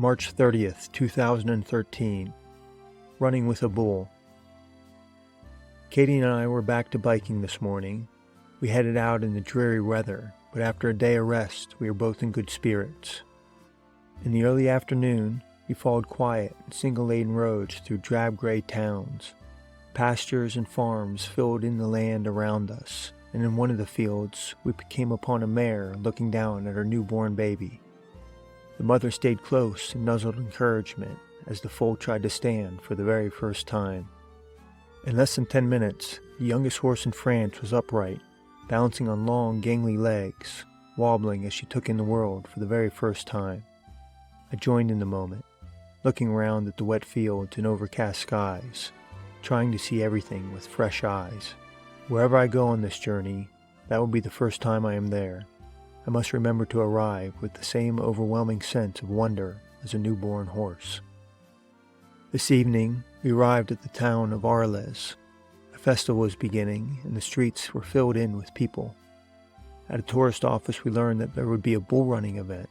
March 30th, 2013. Running with a bull. Katie and I were back to biking this morning. We headed out in the dreary weather, but after a day of rest, we were both in good spirits. In the early afternoon, we followed quiet, single-lane roads through drab gray towns. Pastures and farms filled in the land around us, and in one of the fields, we came upon a mare looking down at her newborn baby. The mother stayed close and nuzzled encouragement as the foal tried to stand for the very first time. In less than 10 minutes, the youngest horse in France was upright, balancing on long, gangly legs, wobbling as she took in the world for the very first time. I joined in the moment, looking around at the wet fields and overcast skies, trying to see everything with fresh eyes. Wherever I go on this journey, that will be the first time I am there. I must remember to arrive with the same overwhelming sense of wonder as a newborn horse. This evening, we arrived at the town of Arles. A festival was beginning, and the streets were filled in with people. At a tourist office, we learned that there would be a bull running event.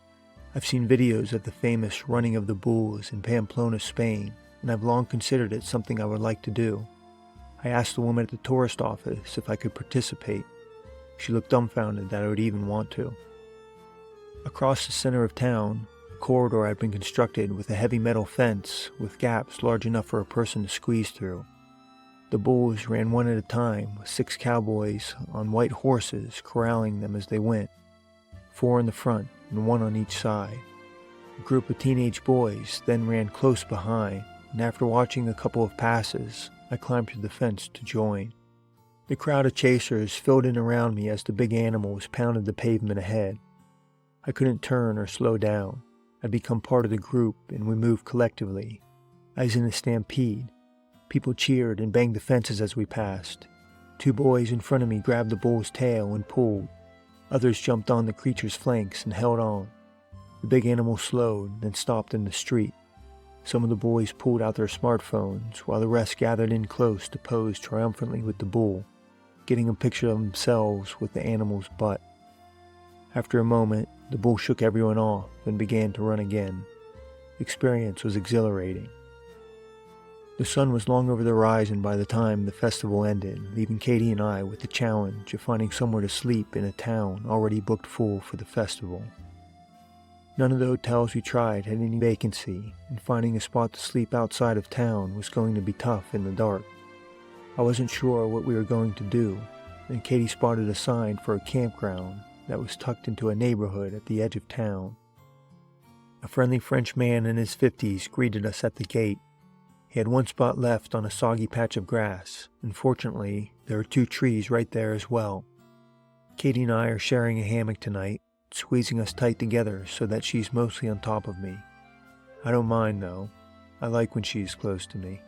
I've seen videos of the famous running of the bulls in Pamplona, Spain, and I've long considered it something I would like to do. I asked the woman at the tourist office if I could participate. She looked dumbfounded that I would even want to. Across the center of town, a corridor had been constructed with a heavy metal fence with gaps large enough for a person to squeeze through. The bulls ran one at a time with 6 cowboys on white horses corralling them as they went, 4 in the front and 1 on each side. A group of teenage boys then ran close behind, and after watching a couple of passes, I climbed through the fence to join. The crowd of chasers filled in around me as the big animals pounded the pavement ahead. I couldn't turn or slow down. I'd become part of the group, and we moved collectively. I was in a stampede. People cheered and banged the fences as we passed. 2 boys in front of me grabbed the bull's tail and pulled. Others jumped on the creature's flanks and held on. The big animal slowed, then stopped in the street. Some of the boys pulled out their smartphones, while the rest gathered in close to pose triumphantly with the bull, getting a picture of themselves with the animal's butt. After a moment, the bull shook everyone off and began to run again. The experience was exhilarating. The sun was long over the horizon by the time the festival ended, leaving Katie and I with the challenge of finding somewhere to sleep in a town already booked full for the festival. None of the hotels we tried had any vacancy, and finding a spot to sleep outside of town was going to be tough in the dark. I wasn't sure what we were going to do, and Katie spotted a sign for a campground that was tucked into a neighborhood at the edge of town. A friendly French man in his 50s greeted us at the gate. He had 1 spot left on a soggy patch of grass, and fortunately, there are 2 trees right there as well. Katie and I are sharing a hammock tonight, squeezing us tight together so that she's mostly on top of me. I don't mind though. I like when she's close to me.